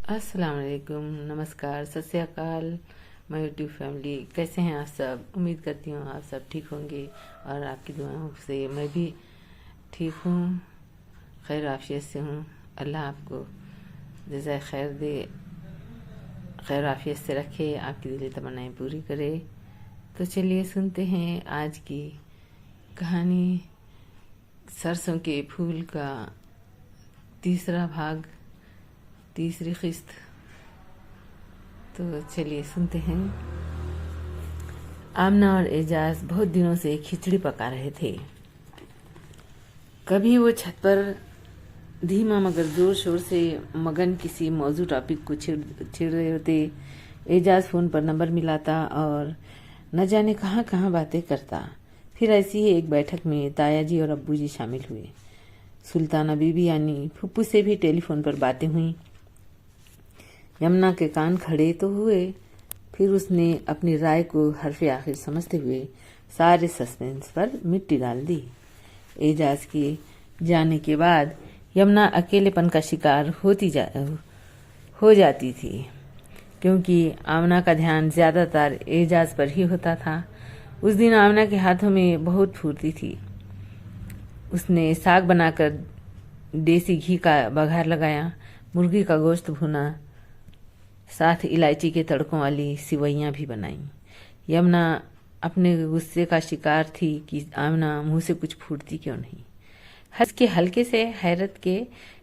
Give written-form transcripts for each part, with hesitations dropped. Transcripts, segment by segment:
अस्सलाम वालेकुम, नमस्कार, सत श्री अकाल। माय यूट्यूब फैमिली, कैसे हैं आप सब? उम्मीद करती हूँ आप सब ठीक होंगे और आपकी दुआओं से मैं भी ठीक हूँ, खैर आफियत से हूँ। अल्लाह आपको जज़ाए खैर दे, खैर आफियत से रखे, आपकी दिली तमन्नाएं पूरी करे। तो चलिए सुनते हैं आज की कहानी, सरसों के फूल का तीसरा भाग, तीसरी किस्त। तो चलिए सुनते हैं। आमना और एजाज बहुत दिनों से खिचड़ी पका रहे थे। कभी वो छत पर धीमा मगर जोर शोर से मगन किसी मौजू टॉपिक को छिड़ रहे होते। एजाज फोन पर नंबर मिलाता और न जाने कहाँ कहाँ बातें करता। फिर ऐसी ही एक बैठक में ताया जी और अब्बू जी शामिल हुए। सुल्ताना बीबी यानी फुप्पू से भी टेलीफोन पर बातें हुई। यमुना के कान खड़े तो हुए, फिर उसने अपनी राय को हरफे आखिर समझते हुए सारे सस्पेंस पर मिट्टी डाल दी। एजाज के जाने के बाद यमुना अकेलेपन का शिकार हो जाती थी, क्योंकि आमना का ध्यान ज्यादातर एजाज पर ही होता था। उस दिन आमना के हाथों में बहुत फुर्ती थी। उसने साग बनाकर देसी घी का बघार लगाया, मुर्गी का गोश्त भुना, साथ इलायची के तड़कों वाली सिवैयां भी बनाई। यमुना अपने गुस्से का शिकार थी कि आमना मुंह से कुछ फूटती क्यों नहीं। हंस के हल्के से हैरत के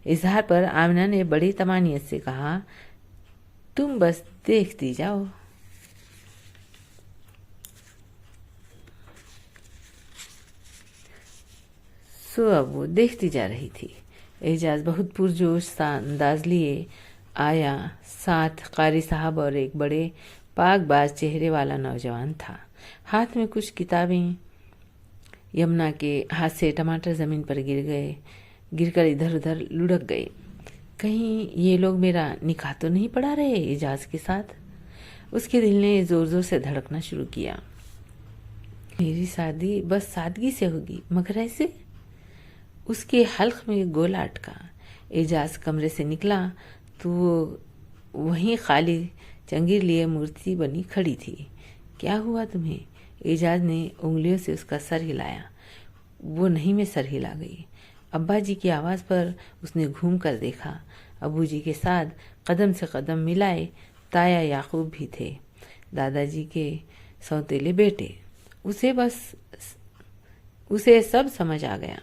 इजहार पर आमना ने बड़ी तमानियत से कहा, तुम बस देखती जाओ। सो अब वो देखती जा रही थी। एजाज बहुत पुरजोश सा अंदाज लिए आया। साथ कारी साहब और एक बड़े पाकबाज चेहरे वाला नौजवान था। हाथ में कुछ किताबें। यमुना के हाथ से टमाटर जमीन पर गिरकर इधर उधर लुढ़क गए। कहीं ये लोग मेरा निकाह तो नहीं पढ़ा रहे एजाज के साथ? उसके दिल ने जोर जोर से धड़कना शुरू किया। मेरी शादी बस सादगी से होगी, मगर ऐसे? उसके हल्क में गोला अटका। एजाज कमरे से निकला तो वो वहीं खाली चंगीर लिए मूर्ति बनी खड़ी थी। क्या हुआ तुम्हें? एजाज ने उंगलियों से उसका सर हिलाया। वो नहीं में सर हिला गई। अब्बा जी की आवाज पर उसने घूम कर देखा। अबू जी के साथ कदम से कदम मिलाए ताया याकूब भी थे, दादाजी के सौतेले बेटे। उसे सब समझ आ गया।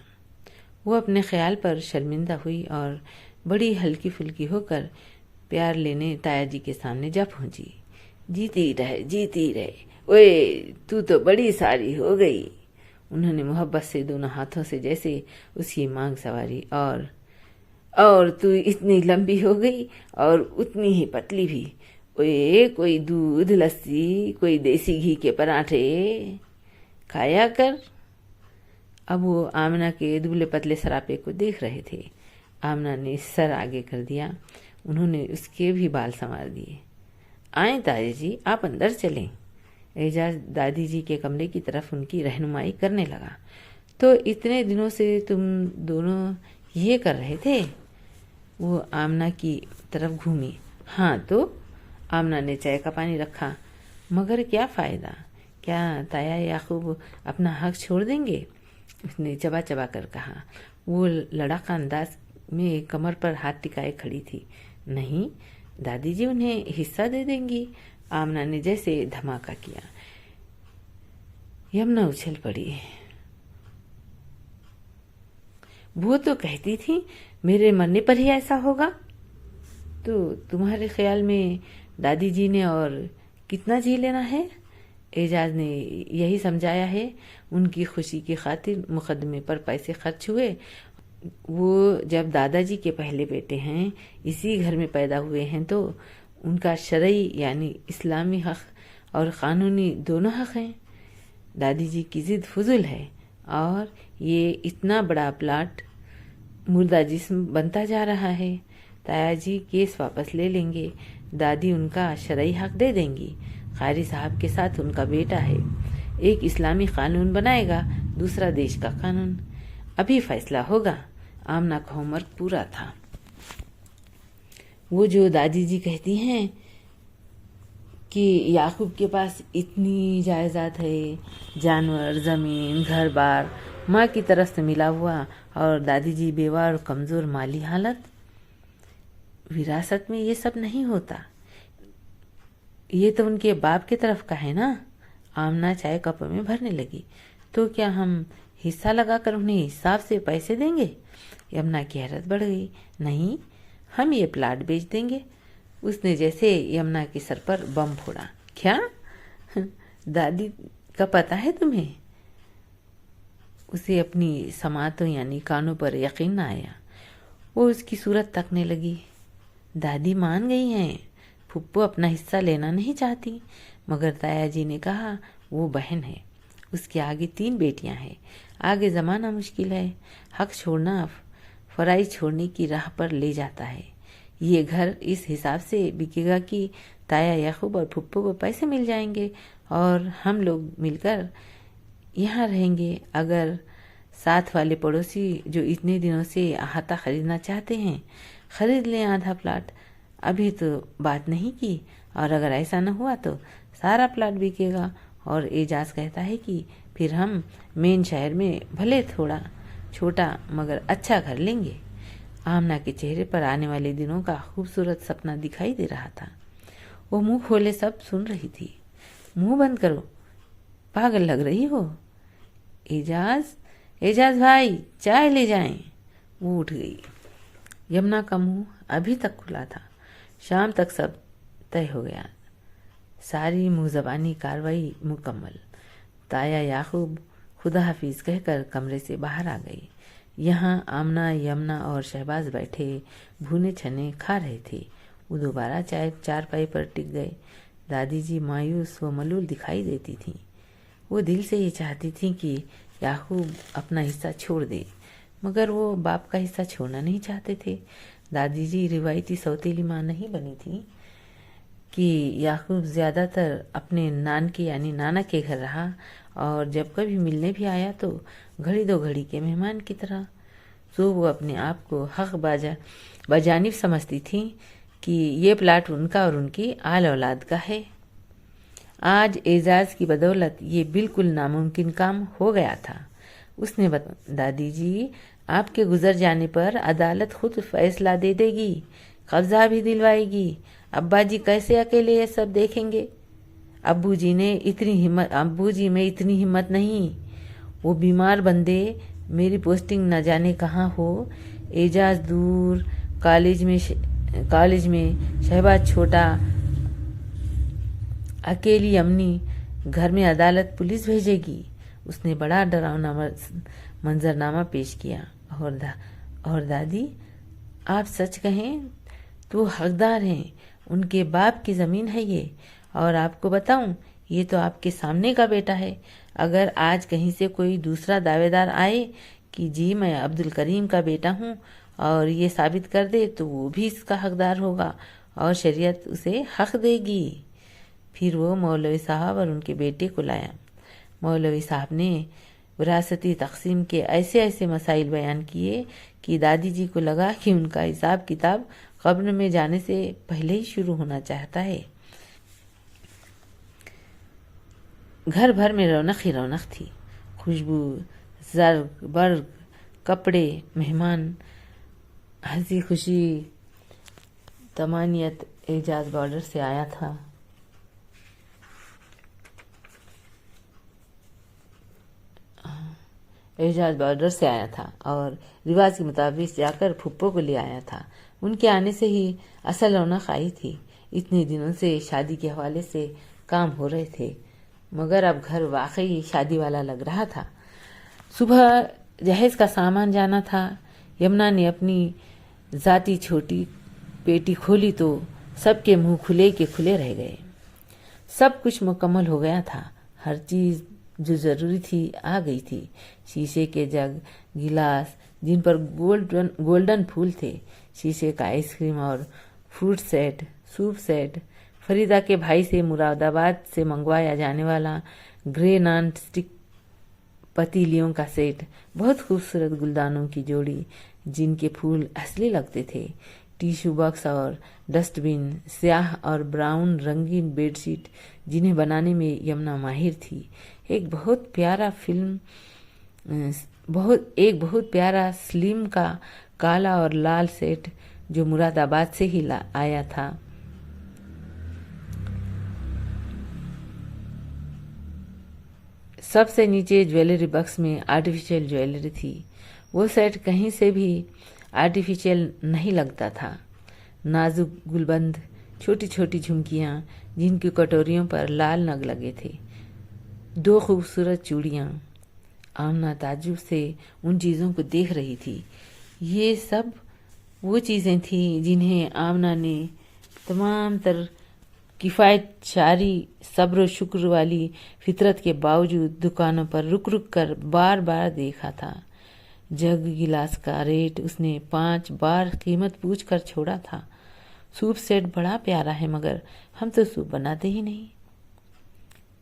वो अपने ख्याल पर शर्मिंदा हुई और बड़ी हल्की फुल्की होकर प्यार लेने ताया जी के सामने जा पहुंची। जीती रहे, ओए तू तो बड़ी सारी हो गई। उन्होंने मोहब्बत से दोनों हाथों से जैसे उसकी मांग सवारी। और तू इतनी लंबी हो गई और उतनी ही पतली भी। ओए कोई दूध लस्सी, कोई देसी घी के पराठे खाया कर। अब वो आमना के दुबले पतले सरापे को देख रहे थे। आमना ने सर आगे कर दिया। उन्होंने उसके भी बाल संवार दिए। आए ताया जी, आप अंदर चलें। एजाज दादी जी के कमरे की तरफ उनकी रहनुमाई करने लगा। तो इतने दिनों से तुम दोनों ये कर रहे थे? वो आमना की तरफ घूमी। हाँ तो? आमना ने चाय का पानी रखा। मगर क्या फायदा? क्या ताया याकूब अपना हक छोड़ देंगे? उसने चबा चबा कर कहा। वो लड़ाका अंदाज में कमर पर हाथ टिकाए खड़ी थी। नहीं, दादी जी उन्हें हिस्सा दे देंगी। आमना ने जैसे धमाका किया। यमुना उछल पड़ी। वो तो कहती थी मेरे मरने पर ही ऐसा होगा। तो तुम्हारे ख्याल में दादी जी ने और कितना जी लेना है? एजाज ने यही समझाया है। उनकी खुशी की खातिर मुकदमे पर पैसे खर्च हुए। वो जब दादाजी के पहले बेटे हैं, इसी घर में पैदा हुए हैं, तो उनका शरई यानी इस्लामी हक और कानूनी दोनों हक हैं। दादी जी की जिद फुजुल है और ये इतना बड़ा प्लाट मुर्दा जिस्म बनता जा रहा है। ताया जी केस वापस ले लेंगे, दादी उनका शरई हक दे देंगी। कारी साहब के साथ उनका बेटा है, एक इस्लामी कानून बनाएगा, दूसरा देश का कानून। अभी फैसला होगा। आमना का होमवर्क पूरा था। वो जो दादी जी कहती हैं कि याकूब के पास इतनी जायदाद है, जानवर, ज़मीन, घर बार, माँ की तरफ से मिला हुआ, और दादी जी बेवा और कमज़ोर माली हालत। विरासत में ये सब नहीं होता, ये तो उनके बाप की तरफ का है ना। आमना चाय कप में भरने लगी। तो क्या हम हिस्सा लगाकर उन्हें हिसाब से पैसे देंगे? यमुना की हैरत बढ़ गई। नहीं, हम ये प्लाट बेच देंगे। उसने जैसे यमुना के सर पर बम फोड़ा। क्या? दादी का पता है तुम्हें? उसे अपनी समातों यानी कानों पर यकीन न आया। वो उसकी सूरत तकने लगी। दादी मान गई हैं, फुप्पो अपना हिस्सा लेना नहीं चाहती, मगर ताया जी ने कहा वो बहन है, उसके आगे 3 बेटियां हैं, आगे ज़माना मुश्किल है, हक छोड़ना फराई छोड़ने की राह पर ले जाता है। ये घर इस हिसाब से बिकेगा कि ताया याकूब और फुप्पो को पैसे मिल जाएंगे और हम लोग मिलकर यहाँ रहेंगे। अगर साथ वाले पड़ोसी जो इतने दिनों से अहाता खरीदना चाहते हैं, खरीद लें आधा प्लाट। अभी तो बात नहीं की, और अगर ऐसा न हुआ तो सारा प्लाट बिकेगा। और एजाज कहता है कि फिर हम मेन शहर में भले थोड़ा छोटा मगर अच्छा घर लेंगे। आमना के चेहरे पर आने वाले दिनों का खूबसूरत सपना दिखाई दे रहा था। वो मुंह खोले सब सुन रही थी। मुंह बंद करो, पागल लग रही हो। एजाज भाई, चाय ले जाएं। वो उठ गई। यमुना का मुंह अभी तक खुला था। शाम तक सब तय हो गया। सारी मुंहज़बानी कार्रवाई मुकम्मल। ताया याकूब खुदा हाफिज कहकर कमरे से बाहर आ गई। यहाँ आमना, यमुना और शहबाज बैठे भुने छने खा रहे थे। वो दोबारा चारपाई पर टिक गए। दादी जी मायूस व मलूल दिखाई देती थीं। वो दिल से ये चाहती थी कि याकूब अपना हिस्सा छोड़ दे, मगर वो बाप का हिस्सा छोड़ना नहीं चाहते थे। दादी जी रिवायती सौतेली माँ नहीं बनी थी कि याकूब ज़्यादातर अपने नानके यानी नाना के घर रहा, और जब कभी मिलने भी आया तो घड़ी 2 घड़ी के मेहमान की तरह। तो वो अपने आप को हक बजानिब समझती थी कि ये प्लाट उनका और उनकी आल औलाद का है। आज एजाज की बदौलत ये बिल्कुल नामुमकिन काम हो गया था। उसने दादी जी, आपके गुजर जाने पर अदालत खुद फैसला दे देगी, कब्जा भी दिलवाएगी। अब्बा जी कैसे अकेले ये सब देखेंगे? अब्बू जी में इतनी हिम्मत नहीं। वो बीमार बंदे, मेरी पोस्टिंग न जाने कहाँ हो। एजाज दूर, कॉलेज में शहबाज छोटा, अकेली अम्नी, घर में अदालत पुलिस भेजेगी। उसने बड़ा डरावना मंजरनामा पेश किया। और दादी, आप सच कहें तो हकदार हैं, उनके बाप की ज़मीन है ये। और आपको बताऊं, ये तो आपके सामने का बेटा है। अगर आज कहीं से कोई दूसरा दावेदार आए कि जी मैं अब्दुल करीम का बेटा हूँ और ये साबित कर दे, तो वो भी इसका हकदार होगा और शरीयत उसे हक देगी। फिर वो मौलवी साहब और उनके बेटे को लाया। मौलवी साहब ने विरासती तकसीम के ऐसे ऐसे मसाइल बयान किए कि दादी जी को लगा कि उनका हिसाब किताब कब्र में जाने से पहले ही शुरू होना चाहता है। घर भर में रौनक ही रौनक थी। खुशबू, जर्ग बर्ग, कपड़े, मेहमान, हंसी खुशी। तमानियत एजाज बॉर्डर से आया था। और रिवाज के मुताबिक जाकर फुप्पो को ले आया था। उनके आने से ही असल रौनक आई थी। इतने दिनों से शादी के हवाले से काम हो रहे थे, मगर अब घर वाकई शादी वाला लग रहा था। सुबह जहेज का सामान जाना था। यमुना ने अपनी जाती छोटी पेटी खोली तो सबके मुंह खुले के खुले रह गए। सब कुछ मुकम्मल हो गया था। हर चीज़ जो ज़रूरी थी आ गई थी। शीशे के जग, गिलास जिन पर गोल्डन फूल थे, शीशे का आइसक्रीम और fruit set, soup set, Farida के भाई से मुरादाबाद से मंगवाया जाने वाला ग्रे नॉन स्टिक पतीलियों का सेट, बहुत खूबसूरत गुलदानों की जोड़ी जिनके फूल असली लगते थे, टिश्यू बॉक्स और डस्टबिन, स्याह और ब्राउन रंगीन बेडशीट जिन्हें बनाने में यमुना माहिर थी, एक बहुत प्यारा स्लिम का काला और लाल सेट जो मुरादाबाद से ही आया था। सबसे नीचे ज्वेलरी बॉक्स में आर्टिफिशियल ज्वेलरी थी। वो सेट कहीं से भी आर्टिफिशियल नहीं लगता था। नाजुक गुलबंद, छोटी छोटी झुमकियां जिनकी कटोरियों पर लाल नग लगे थे, 2 खूबसूरत चूड़ियां। आमना ताज्जुब से उन चीज़ों को देख रही थी। ये सब वो चीज़ें थीं जिन्हें आमना ने तमाम तर किफ़ायतशारी, सब्र व शुक्र वाली फितरत के बावजूद दुकानों पर रुक रुक कर बार बार देखा था। जग गिलास का रेट उसने 5 बार कीमत पूछ कर छोड़ा था। सूप सेट बड़ा प्यारा है, मगर हम तो सूप बनाते ही नहीं।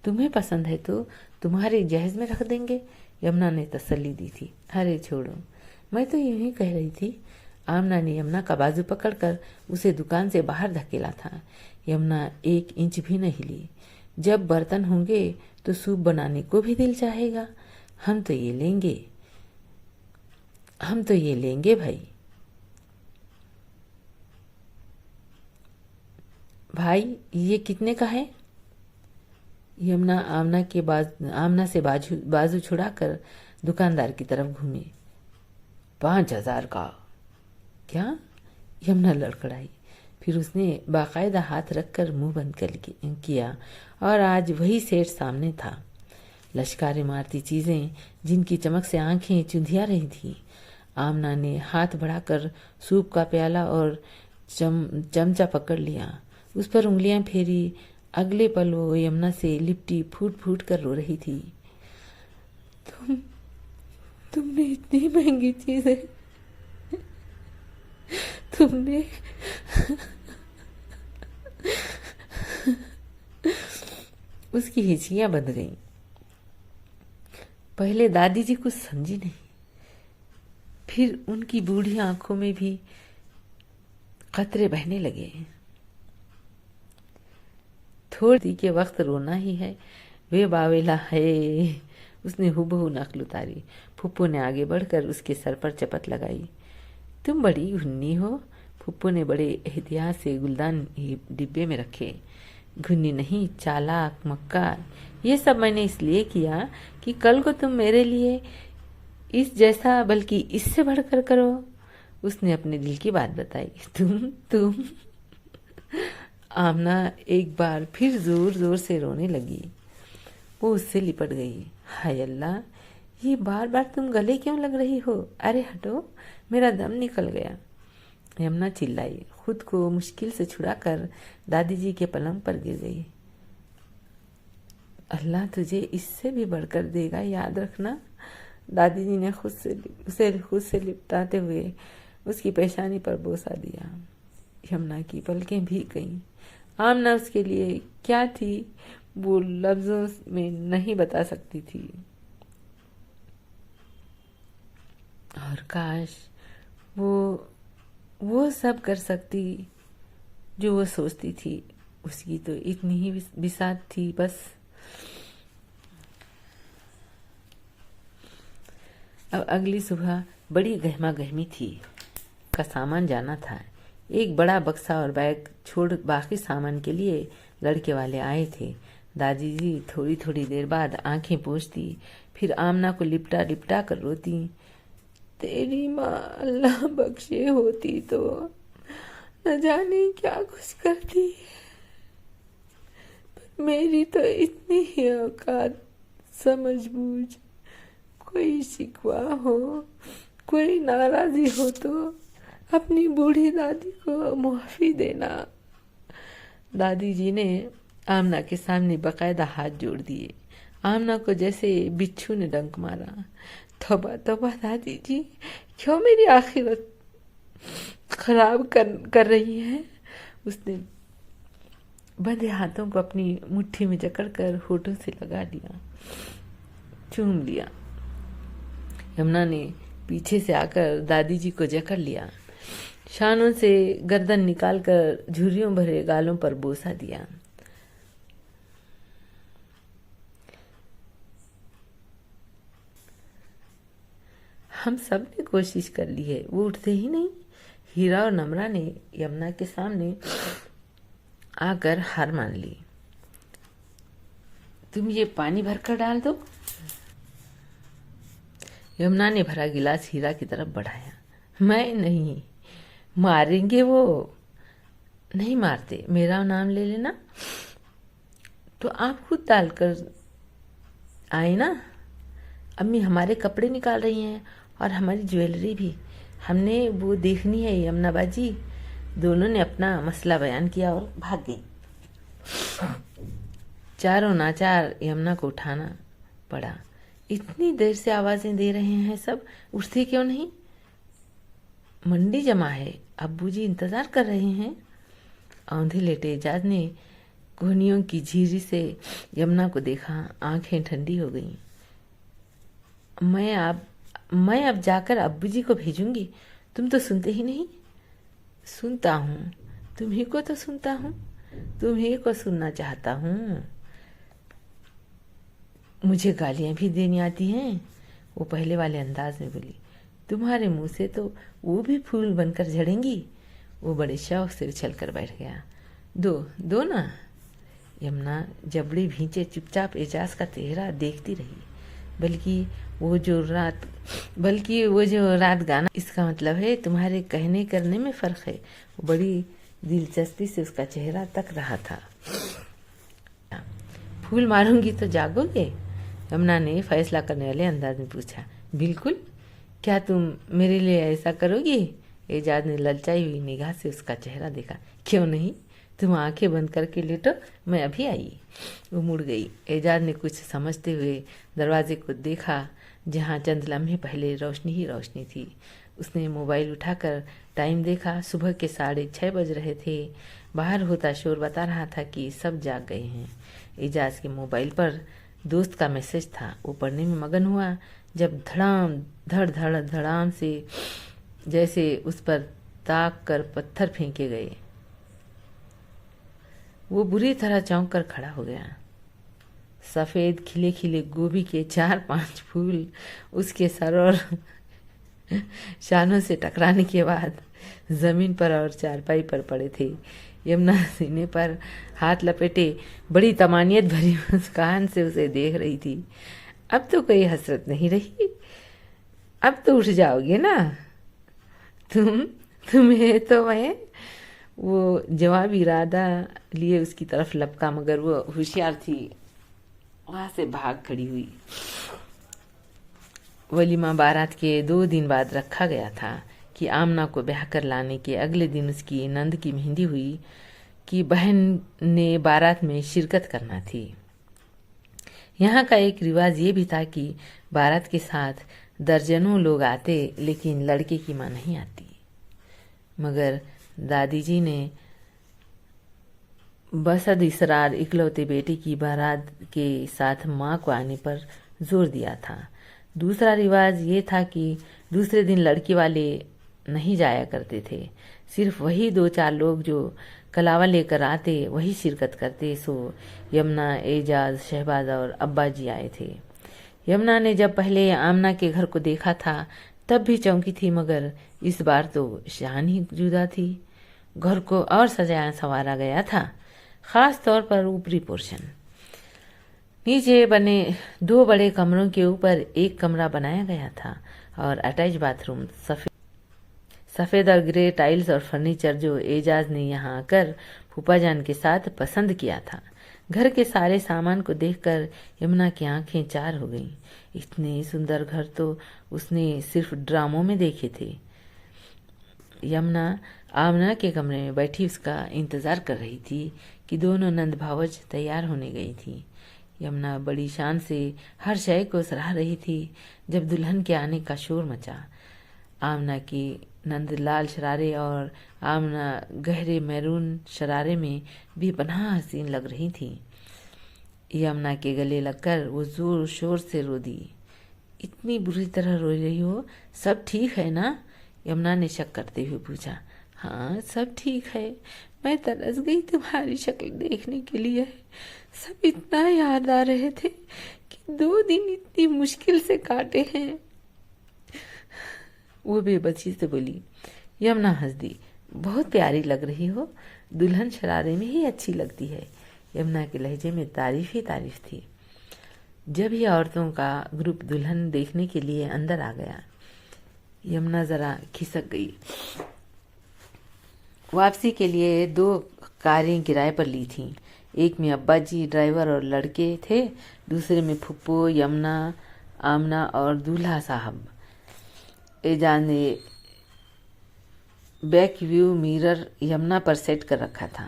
तुम्हें पसंद है तो तुम्हारे जहेज में रख देंगे, यमुना ने तसल्ली दी थी। अरे छोड़ो, मैं तो यूं ही कह रही थी। आमना ने यमुना का बाजू पकड़कर उसे दुकान से बाहर धकेला था। यमुना 1 इंच भी नहीं हिली। जब बर्तन होंगे तो सूप बनाने को भी दिल चाहेगा। हम तो ये लेंगे भाई, ये कितने का है? यमुना आमना से बाजू छुड़ाकर दुकानदार की तरफ घूमी। 5,000 का। क्या? यमुना लड़खड़ाई। फिर उसने बाकायदा हाथ रखकर मुंह बंद किया और आज वही सेठ सामने था। लश्कारे मारती चीजें जिनकी चमक से आंखें चुंधिया रही थी। आमना ने हाथ बढ़ाकर सूप का प्याला और चमचा पकड़ लिया, उस पर उंगलियां फेरी। अगले पल वो यमुना से लिपटी फूट फूट कर रो रही थी। तुमने इतनी महंगी चीजें, तुमने उसकी हिचकियां बंध गईं। पहले दादी जी कुछ समझी नहीं, फिर उनकी बूढ़ी आंखों में भी कतरे बहने लगे। थोड़ी के वक्त रोना ही है, वे बावेला है। उसने हुबहू नकल उतारी। फुप्पू ने आगे बढ़कर उसके सर पर चपत लगाई। तुम बड़ी घुन्नी हो। फुप्पू ने बड़े एहतियात से गुलदान डिब्बे में रखे। घुन्नी नहीं, चालाक, मक्कार। ये सब मैंने इसलिए किया कि कल को तुम मेरे लिए इस जैसा बल्कि इससे बढ़कर करो। उसने अपने दिल की बात बताई। तुम आमना एक बार फिर जोर जोर से रोने लगी। वो उससे लिपट गई। हाय अल्लाह, ये बार बार तुम गले क्यों लग रही हो? अरे हटो, मेरा दम निकल गया। यमुना चिल्लाई, खुद को मुश्किल से छुड़ाकर दादी जी के पलंग पर गिर गई। अल्लाह तुझे इससे भी बढ़कर देगा, याद रखना। दादी जी ने खुद से लिपटाते हुए उसकी पेशानी पर बोसा दिया। यमुना की पलकें भीग गईं। आमना उसके लिए क्या थी वो लफ्जों में नहीं बता सकती थी। और काश वो सब कर सकती जो वो सोचती थी। उसकी तो इतनी ही बिसात थी बस। अब अगली सुबह बड़ी गहमा गहमी थी। का सामान जाना था। एक बड़ा बक्सा और बैग छोड़ बाकी सामान के लिए लड़के वाले आए थे। दादी जी थोड़ी थोड़ी देर बाद आंखें पोंछती, फिर आमना को लिपटा लिपटा कर रोती। तेरी माँ अल्लाह बख्शे होती तो न जाने क्या कुछ करती, पर मेरी तो इतनी ही औकात, समझ बूझ। कोई शिकवा हो, कोई नाराजी हो तो अपनी बूढ़ी दादी को मुआफी देना। दादी जी ने आमना के सामने बकायदा हाथ जोड़ दिए। आमना को जैसे बिच्छू ने डंक मारा। तौबा तौबा दादी जी, क्यों मेरी आखिरत खराब कर रही है? उसने बंधे हाथों को अपनी मुट्ठी में जकड़कर होठों से लगा लिया, चूम लिया। यमुना ने पीछे से आकर दादी जी को जकड़ लिया। शानों से गर्दन निकालकर झुर्रियों भरे गालों पर बोसा दिया। हम सब ने कोशिश कर ली है, वो उठते ही नहीं। हीरा और नम्रा ने यमुना के सामने आकर हार मान ली। तुम ये पानी भरकर डाल दो। यमुना ने भरा गिलास हीरा की तरफ बढ़ाया। मैं नहीं, मारेंगे वो। नहीं मारते, मेरा नाम ले लेना। तो आप खुद डालकर आए ना। अम्मी हमारे कपड़े निकाल रही हैं और हमारी ज्वेलरी भी, हमने वो देखनी है यमुना बाजी। दोनों ने अपना मसला बयान किया और भाग गई। चारों नाचार यमुना को उठाना पड़ा। इतनी देर से आवाजें दे रहे हैं सब, उठते क्यों नहीं? मंडी जमा है, अब्बूजी इंतजार कर रहे हैं। औंधे लेटे एजाज ने कोहनियों की झीरी से यमुना को देखा। आंखें ठंडी हो गईं। मैं अब जाकर अब्बूजी को भेजूंगी। तुम तो सुनते ही नहीं। सुनता हूँ, तुम्ही को तो सुनता हूँ, तुम्ही को सुनना चाहता हूँ। मुझे गालियां भी देनी आती हैं, वो पहले वाले अंदाज में बोली। तुम्हारे मुंह से तो वो भी फूल बनकर झड़ेंगी। वो बड़े शौक से उछल कर बैठ गया। दो ना। यमुना जबड़ी भींचे चुपचाप एजाज का चेहरा देखती रही। बल्कि वो जो रात गाना, इसका मतलब है तुम्हारे कहने करने में फर्क है। वो बड़ी दिलचस्पी से उसका चेहरा तक रहा था। फूल मारूंगी तो जागोगे? यमुना ने फैसला करने वाले अंदाज में पूछा। बिल्कुल। क्या तुम मेरे लिए ऐसा करोगी? एजाज ने ललचाई हुई निगाह से उसका चेहरा देखा। क्यों नहीं, तुम आंखें बंद करके लेटो, मैं अभी आई। वो मुड़ गई। एजाज ने कुछ समझते हुए दरवाजे को देखा, जहाँ चंद लम्हे पहले रोशनी ही रोशनी थी। उसने मोबाइल उठाकर टाइम देखा। सुबह के 6:30 बज रहे थे। बाहर होता शोर बता रहा था कि सब जाग गए हैं। एजाज के मोबाइल पर दोस्त का मैसेज था। वो पढ़ने में मगन हुआ जब धड़ाम धड़ धड़ाम से जैसे उस पर ताक कर पत्थर फेंके गए। वो बुरी तरह चौंक कर खड़ा हो गया। सफेद खिले खिले गोभी के 4-5 फूल उसके सर और शानों से टकराने के बाद जमीन पर और चारपाई पर पड़े थे। यमुना सीने पर हाथ लपेटे बड़ी तमानियत भरी मुस्कान से उसे देख रही थी। अब तो कोई हसरत नहीं रही, अब तो उठ जाओगे ना तुम्हें तो मैं। वो जवाब इरादा लिए उसकी तरफ लपका, मगर वो होशियार थी, वहां से भाग खड़ी हुई। वलीमा बारात के 2 दिन बाद रखा गया था कि आमना को ब्याह कर लाने के अगले दिन उसकी नंद की मेहंदी हुई कि बहन ने बारात में शिरकत करना थी। यहाँ का एक रिवाज ये भी था कि बारात के साथ दर्जनों लोग आते, लेकिन लड़के की माँ नहीं आती। मगर दादी जी ने बसद इसरार इकलौते बेटे की बारात के साथ माँ को आने पर जोर दिया था। दूसरा रिवाज ये था कि दूसरे दिन लड़की वाले नहीं जाया करते थे। सिर्फ वही 2-4 लोग जो कलावा लेकर आते वही शिरकत करते। सो यमुना, एजाज, शहबाज और अब्बा जी आए थे। यमुना ने जब पहले आमना के घर को देखा था तब भी चौंकी थी, मगर इस बार तो शान ही जुदा थी। घर को और सजाया संवारा गया था, खास तौर पर ऊपरी पोर्शन। नीचे बने 2 बड़े कमरों के ऊपर एक कमरा बनाया गया था और अटैच बाथरूम। सफेद और ग्रे टाइल्स और फर्नीचर जो एजाज ने यहाँ आकर फूफा जान के साथ पसंद किया था। घर के सारे सामान को देखकर यमुना की आंखें चार हो गईं। इतने सुंदर घर तो उसने सिर्फ ड्रामों में देखे थे। यमुना आमना के कमरे में बैठी उसका इंतजार कर रही थी कि दोनों नंद भावज तैयार होने गई थी। यमुना बड़ी शान से हर शय को सराह रही थी जब दुल्हन के आने का शोर मचा। आमना की नंद लाल शरारे और आमना गहरे मैरून शरारे में भी पनाह हसीन लग रही थी। यमुना के गले लगकर वो जोर शोर से रो दी। इतनी बुरी तरह रो रही हो, सब ठीक है ना? यमुना ने शक करते हुए पूछा। हाँ, सब ठीक है। मैं तरस गई तुम्हारी शक्ल देखने के लिए। सब इतना याद आ रहे थे कि 2 दिन इतनी मुश्किल से काटे हैं। वो बेबसी से बोली। यमुना हंस दी। बहुत प्यारी लग रही हो। दुल्हन शरारे में ही अच्छी लगती है। यमुना के लहजे में तारीफ ही तारीफ थी। जब ही औरतों का ग्रुप दुल्हन देखने के लिए अंदर आ गया, यमुना जरा खिसक गई। वापसी के लिए 2 कारें किराए पर ली थीं। एक में अब्बा जी ड्राइवर और लड़के थे, दूसरे में फुप्पो, यमुना, आमना और दूल्हा साहब। एजाज ने बैक व्यू मिरर यमुना पर सेट कर रखा था।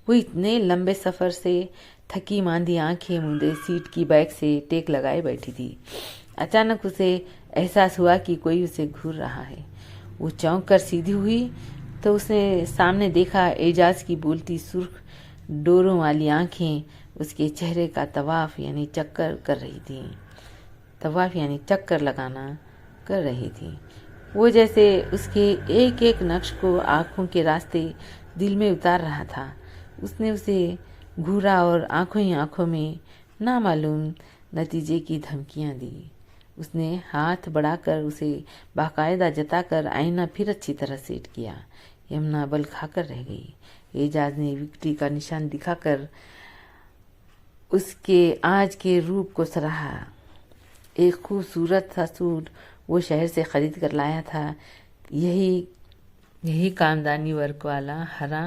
वो इतने लंबे सफ़र से थकी मांदी आंखें मूंदे सीट की बैक से टेक लगाए बैठी थी। अचानक उसे एहसास हुआ कि कोई उसे घूर रहा है। वो चौंक कर सीधी हुई तो उसने सामने देखा एजाज की बोलती सुर्ख डोरों वाली आंखें उसके चेहरे का तवाफ यानी चक्कर कर रही थी। तवाफ यानी चक्कर लगाना कर रही थी। वो जैसे उसके एक एक नक्श को आंखों के रास्ते दिल में उतार रहा था। उसने उसे घूरा और आंखों ही आंखों में नामालूम नतीजे की धमकियां दी। उसने हाथ बढ़ाकर उसे बाकायदा जताकर आईना फिर अच्छी तरह सेट किया। यमुना बल खाकर रह गई। एजाज ने विक्ट्री का निशान दिखाकर उसके आज के रूप को सराहा। एक खूबसूरत सा सूट वो शहर से खरीद कर लाया था। यही कामदानी वर्क वाला हरा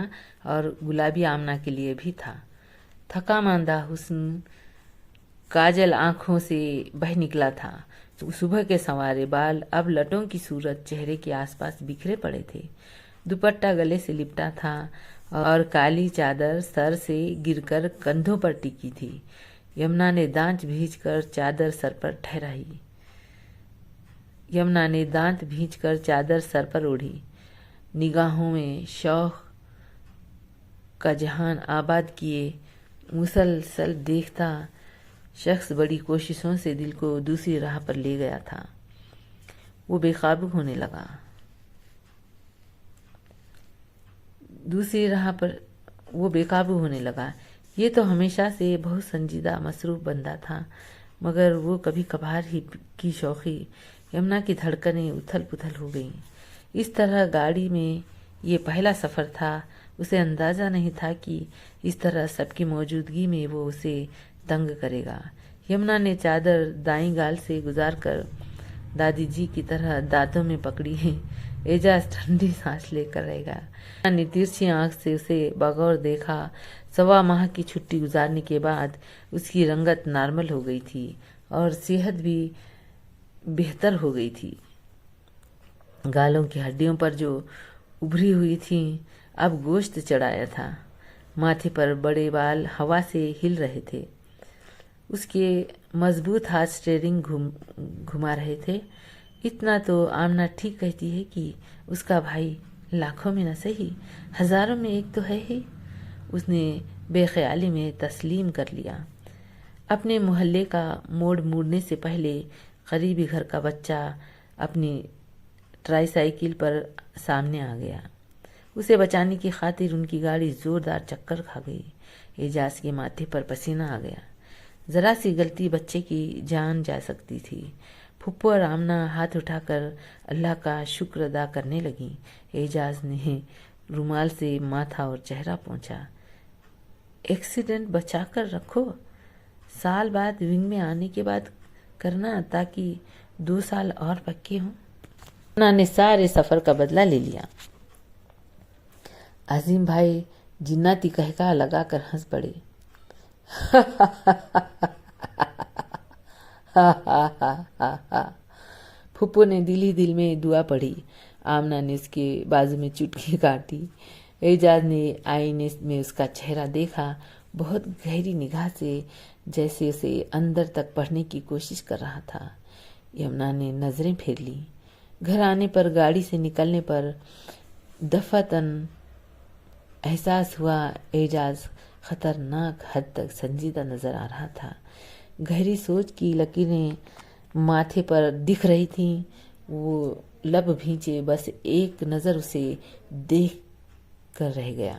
और गुलाबी आमना के लिए भी था। थका मांदा हुस्न काजल आंखों से बह निकला था। सुबह के संवारे बाल अब लटों की सूरत चेहरे के आसपास बिखरे पड़े थे। दुपट्टा गले से लिपटा था और काली चादर सर से गिरकर कंधों पर टिकी थी। यमुना ने दांत भींचकर चादर सर पर ओढ़ी। निगाहों में शौक का जहान आबाद किए मुसलसल देखता शख्स बड़ी कोशिशों से दिल को दूसरी राह पर ले गया था। वो बेकाबू होने लगा। ये तो हमेशा से बहुत संजीदा मसरूफ बंदा था, मगर वो कभी कभार ही की शौकी। यमुना की धड़कनें उथल पुथल हो गईं। इस तरह गाड़ी में ये पहला सफ़र था। उसे अंदाज़ा नहीं था कि इस तरह सबकी मौजूदगी में वो उसे तंग करेगा। यमुना ने चादर दाईं गाल से गुजारकर दादी जी की तरह दांतों में पकड़ी है। एजाज ठंडी सांस लेकर रहेगा। ने तिरछी आंख से उसे बगौर देखा। 1.25 माह की छुट्टी गुजारने के बाद उसकी रंगत नॉर्मल हो गई थी और सेहत भी बेहतर हो गई थी। गालों की हड्डियों पर जो उभरी हुई थी अब गोश्त चढ़ाया था। माथे पर बड़े बाल हवा से हिल रहे थे। उसके मजबूत हाथ स्टीयरिंग घुमा रहे थे। इतना तो आमना ठीक कहती है कि उसका भाई लाखों में न सही हजारों में एक तो है ही। उसने बेख्याली में तस्लीम कर लिया। अपने मोहल्ले का मोड़ मुड़ने से पहले करीबी घर का बच्चा अपनी ट्राईसाइकिल पर सामने आ गया। उसे बचाने की खातिर उनकी गाड़ी जोरदार चक्कर खा गई। एजाज के माथे पर पसीना आ गया। जरा सी गलती बच्चे की जान जा सकती थी। फुप्पो और आमना हाथ उठाकर अल्लाह का शुक्र अदा करने लगी। एजाज ने रुमाल से माथा और चेहरा पोंछा। एक्सीडेंट बचा कर रखो, साल बाद विंग में आने के बाद करना ताकि 2 साल और पक्के हों। उन्होंने सारे सफर का बदला ले लिया। अजीम भाई जिन्नाती कहका लगाकर हंस पड़े। फुप्पो ने दिल ही दिल में दुआ पढ़ी। आमना ने उसके बाजू में चुटकी काटी। एजाज ने आईने में उसका चेहरा देखा, बहुत गहरी निगाह से, जैसे उसे अंदर तक पढ़ने की कोशिश कर रहा था। यमुना ने नजरें फेर ली। घर आने पर, गाड़ी से निकलने पर दफातन एहसास हुआ एजाज खतरनाक हद तक संजीदा नजर आ रहा था। गहरी सोच की लकीरें माथे पर दिख रही थीं। वो लब भींचे बस एक नज़र उसे देख कर रह गया।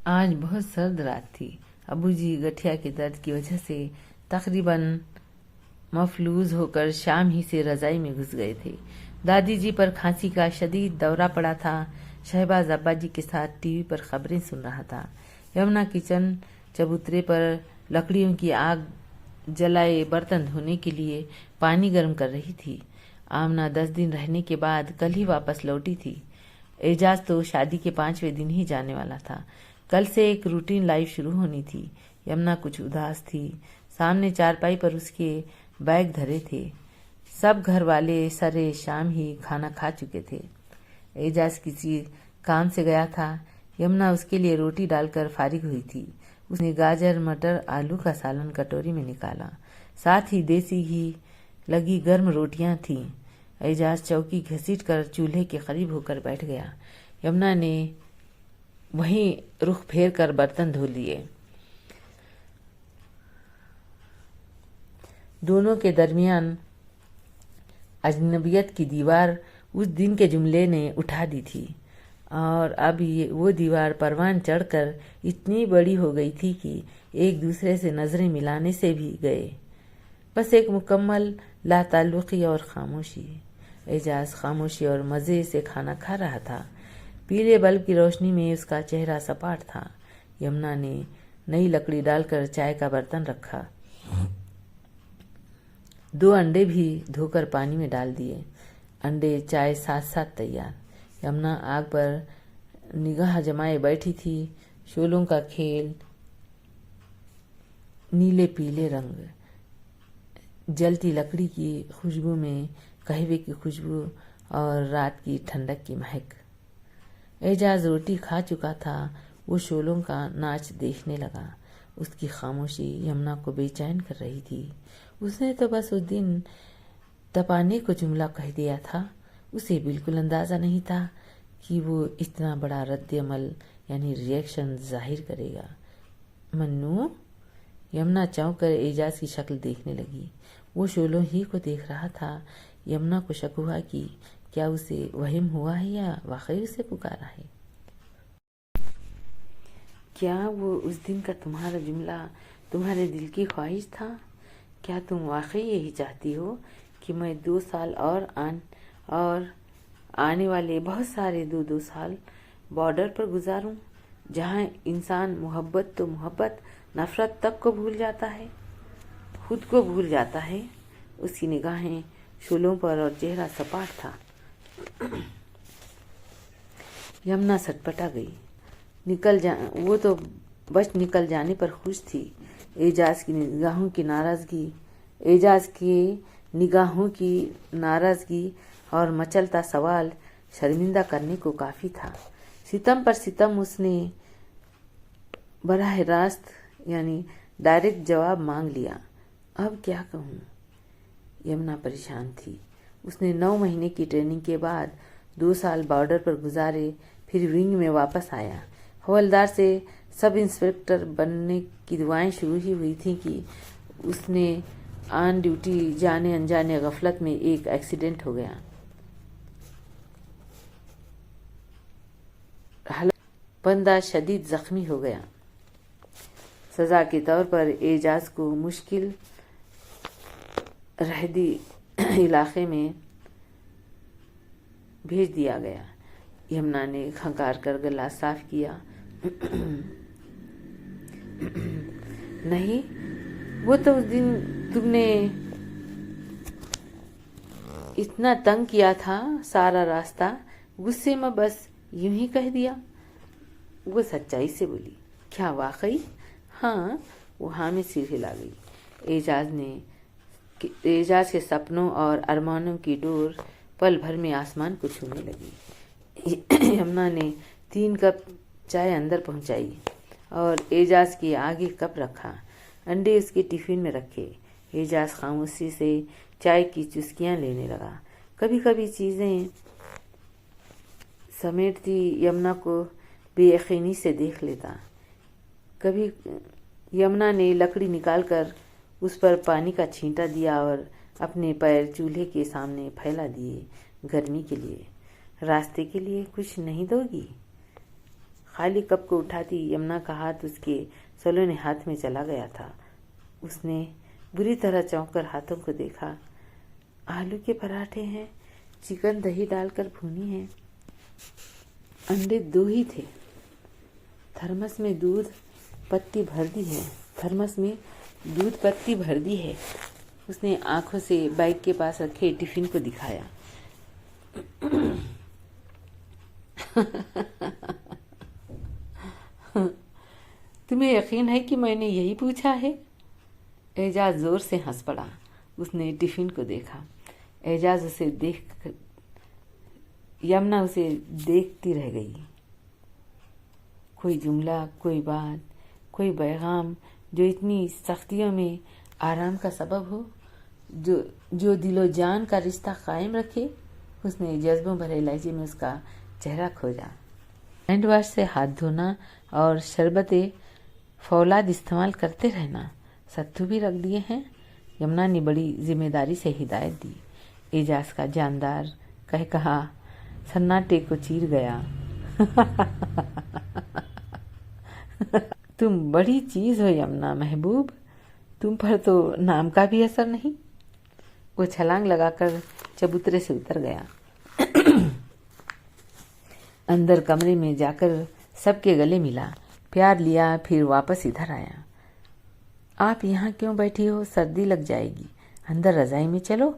आज बहुत सर्द रात थी। अबूजी गठिया के दर्द की वजह से तकरीबन मफलूज होकर शाम ही से रजाई में घुस गए थे। दादी जी पर खांसी का शदीद दौरा पड़ा था। शहबाज अब्बा जी के साथ टीवी पर खबरें सुन रहा था। यमुना किचन चबूतरे पर लकड़ियों की आग जलाए बर्तन धोने के लिए पानी गर्म कर रही थी। आमना 10 दिन रहने के बाद कल ही वापस लौटी थी। एजाज तो शादी के 5वें दिन ही जाने वाला था। कल से एक रूटीन लाइफ शुरू होनी थी। यमुना कुछ उदास थी। सामने चारपाई पर उसके बैग धरे थे। सब घर वाले सरे शाम ही खाना खा चुके थे। एजाज किसी काम से गया था। यमुना उसके लिए रोटी डालकर फारिग हुई थी। उसने गाजर मटर आलू का सालन कटोरी में निकाला। साथ ही देसी घी लगी गर्म रोटियां थीं। एजाज चौकी घसीट कर चूल्हे के करीब होकर बैठ गया। यमुना ने वहीं रुख फेर कर बर्तन धो लिए। दोनों के दरमियान अजनबियत की दीवार उस दिन के जुमले ने उठा दी थी और अब वो दीवार परवान चढ़कर इतनी बड़ी हो गई थी कि एक दूसरे से नजरें मिलाने से भी गए। बस एक मुकम्मल लाताल्लुकी और खामोशी। एजाज खामोशी और मज़े से खाना खा रहा था। पीले बल्ब की रोशनी में उसका चेहरा सपाट था। यमुना ने नई लकड़ी डालकर चाय का बर्तन रखा। 2 अंडे भी धोकर पानी में डाल दिए। अंडे चाय साथ साथ तैयार। यमुना आग पर निगाह जमाए बैठी थी। शोलों का खेल, नीले पीले रंग, जलती लकड़ी की खुशबू में कहवे की खुशबू और रात की ठंडक की महक। एजाज रोटी खा चुका था। वो शोलों का नाच देखने लगा। उसकी खामोशी यमुना को बेचैन कर रही थी। उसने तो बस उस दिन तपाने को जुमला कह दिया था। उसे बिल्कुल अंदाजा नहीं था कि वो इतना बड़ा रद्द-ए-अमल यानी रिएक्शन जाहिर करेगा। मन्नू, यमुना चौंक कर एजाज की शक्ल देखने लगी। वो शोलों ही को देख रहा था। यमुना को शक हुआ कि क्या उसे वहम हुआ है या वाकई उसे पुकारा है। क्या वो उस दिन का तुम्हारा जुमला तुम्हारे दिल की ख्वाहिश था? क्या तुम वाकई यही चाहती हो कि मैं 2 साल और आने वाले बहुत सारे 2 साल बॉर्डर पर गुजारूं, जहां इंसान मोहब्बत तो मोहब्बत, नफरत तक को भूल जाता है, खुद को भूल जाता है। उसकी निगाहें शोलों पर और चेहरा सपाट था। यमुना सटपटा गई। वो तो बस निकल जाने पर खुश थी। एजाज की निगाहों की नाराजगी और मचलता सवाल शर्मिंदा करने को काफी था। सितम पर सितम उसने बराह रास्त यानी डायरेक्ट जवाब मांग लिया। अब क्या कहूँ? यमुना परेशान थी। उसने 9 महीने की ट्रेनिंग के बाद 2 साल बॉर्डर पर गुजारे, फिर विंग में वापस आया। हवलदार से सब इंस्पेक्टर बनने की दुआएं शुरू ही हुई थी कि उसने ऑन ड्यूटी जाने अनजाने गफलत में एक एक्सीडेंट हो गया। बंदा शदीद जख्मी हो गया। सजा के तौर पर एजाज को मुश्किल रहदी इलाके में भेज दिया गया। यमुना ने खंकार कर गला साफ किया। नहीं, वो तो उस दिन तुमने इतना तंग किया था, सारा रास्ता गुस्से में बस यूं ही कह दिया। वो सच्चाई से बोली। क्या वाकई? हाँ, वो हाँ में सिर हिला गई। एजाज के सपनों और अरमानों की डोर पल भर में आसमान को छूने लगी। यमुना ने 3 कप चाय अंदर पहुंचाई और एजाज के आगे कप रखा। अंडे उसके टिफिन में रखे। एजाज खामोशी से चाय की चुस्कियां लेने लगा। कभी कभी चीजें समेटती यमुना को बेयकीनी से देख लेता। कभी यमुना ने लकड़ी निकालकर उस पर पानी का छींटा दिया और अपने पैर चूल्हे के सामने फैला दिए। गर्मी के लिए, रास्ते के लिए कुछ नहीं दोगी? खाली कप को उठाती यमुना का हाथ उसके सलोने हाथ में चला गया था। उसने बुरी तरह चौंक कर हाथों को देखा। आलू के पराठे हैं, चिकन दही डालकर भुनी है, अंडे 2 ही थे, थर्मस में दूध पत्ती भर दी है। उसने आंखों से बाइक के पास रखे टिफिन को दिखाया। तुम्हें यकीन है कि मैंने यही पूछा है? एजाज जोर से हंस पड़ा। उसने टिफिन को देखा। यमुना उसे देखती रह गई। कोई जुमला, कोई बात, कोई पैगाम जो इतनी सख्तियों में आराम का सबब हो, जो दिलो जान का रिश्ता कायम रखे। उसने जज्बों भरे लहजे में उसका चेहरा खोजा। हैंड वॉश से हाथ धोना और शरबत फौलाद इस्तेमाल करते रहना। सत्तू भी रख दिए हैं। यमुना ने बड़ी जिम्मेदारी से हिदायत दी। एजाज का जानदार कहा सन्नाटे को चीर गया। तुम बड़ी चीज हो यमुना महबूब, तुम पर तो नाम का भी असर नहीं। वो छलांग लगाकर चबूतरे से उतर गया। अंदर कमरे में जाकर सबके गले मिला, प्यार लिया, फिर वापस इधर आया। आप यहाँ क्यों बैठी हो? सर्दी लग जाएगी, अंदर रजाई में चलो।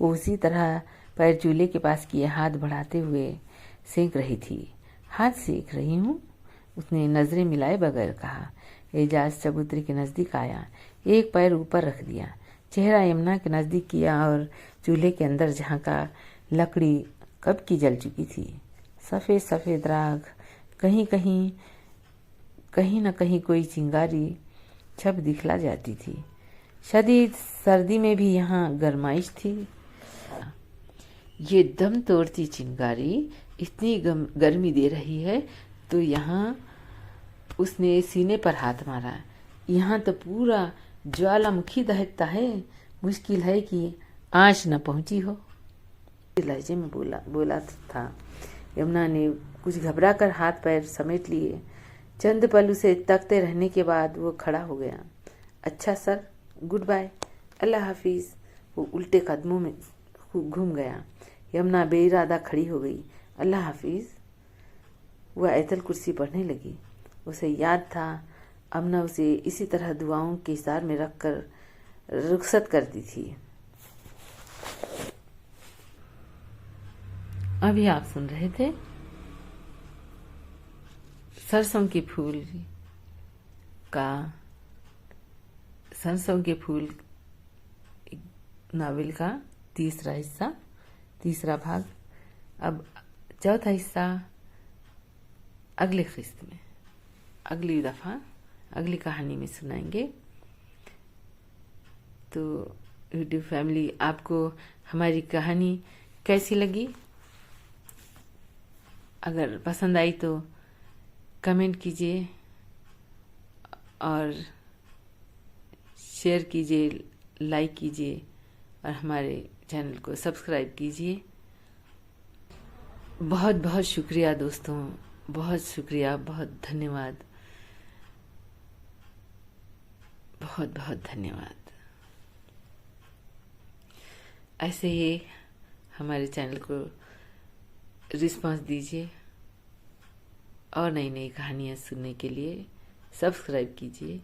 वो उसी तरह पैर चूल्हे के पास किए हाथ बढ़ाते हुए सेंक रही थी। हाथ सेंक रही हूँ, उसने नजरें मिलाए बगैर कहा। एजाज चबूतरे के नजदीक आया, एक पैर ऊपर रख दिया, चेहरा यमुना के नजदीक किया और चूल्हे के अंदर झांका। लकड़ी कब की जल चुकी थी। सफेद सफेद राख, कहीं न कहीं कोई चिंगारी छप दिखला जाती थी। शदीद सर्दी में भी यहाँ गरमाइश थी। ये दम तोड़ती चिंगारी इतनी गर्मी दे रही है तो यहाँ, उसने सीने पर हाथ मारा, यहाँ तो पूरा ज्वालामुखी दहकता है। मुश्किल है कि आँच न पहुंची हो। लहजे में बोला था। यमुना ने कुछ घबरा कर हाथ पैर समेट लिए। चंद पल उसे तकते रहने के बाद वो खड़ा हो गया। अच्छा सर, गुड बाय, अल्लाह हाफिज। वो उल्टे कदमों में घूम गया। यमुना बेइरादा खड़ी हो गई। अल्लाह हाफिज। वह आयतल कुर्सी पढ़ने लगी। उसे याद था अमना उसे इसी तरह दुआओं के इशार में रखकर रुखसत करती थी। अभी आप सुन रहे थे सरसों के फूल नावल का तीसरा भाग। अब चौथा हिस्सा अगले किस्त में, अगली दफा अगली कहानी में सुनाएंगे। तो यूट्यूब फैमिली, आपको हमारी कहानी कैसी लगी? अगर पसंद आई तो कमेंट कीजिए और शेयर कीजिए, लाइक कीजिए और हमारे चैनल को सब्सक्राइब कीजिए। बहुत बहुत शुक्रिया दोस्तों, बहुत शुक्रिया, बहुत धन्यवाद, बहुत बहुत धन्यवाद। ऐसे ही हमारे चैनल को रिस्पांस दीजिए और नई नई कहानियाँ सुनने के लिए सब्सक्राइब कीजिए।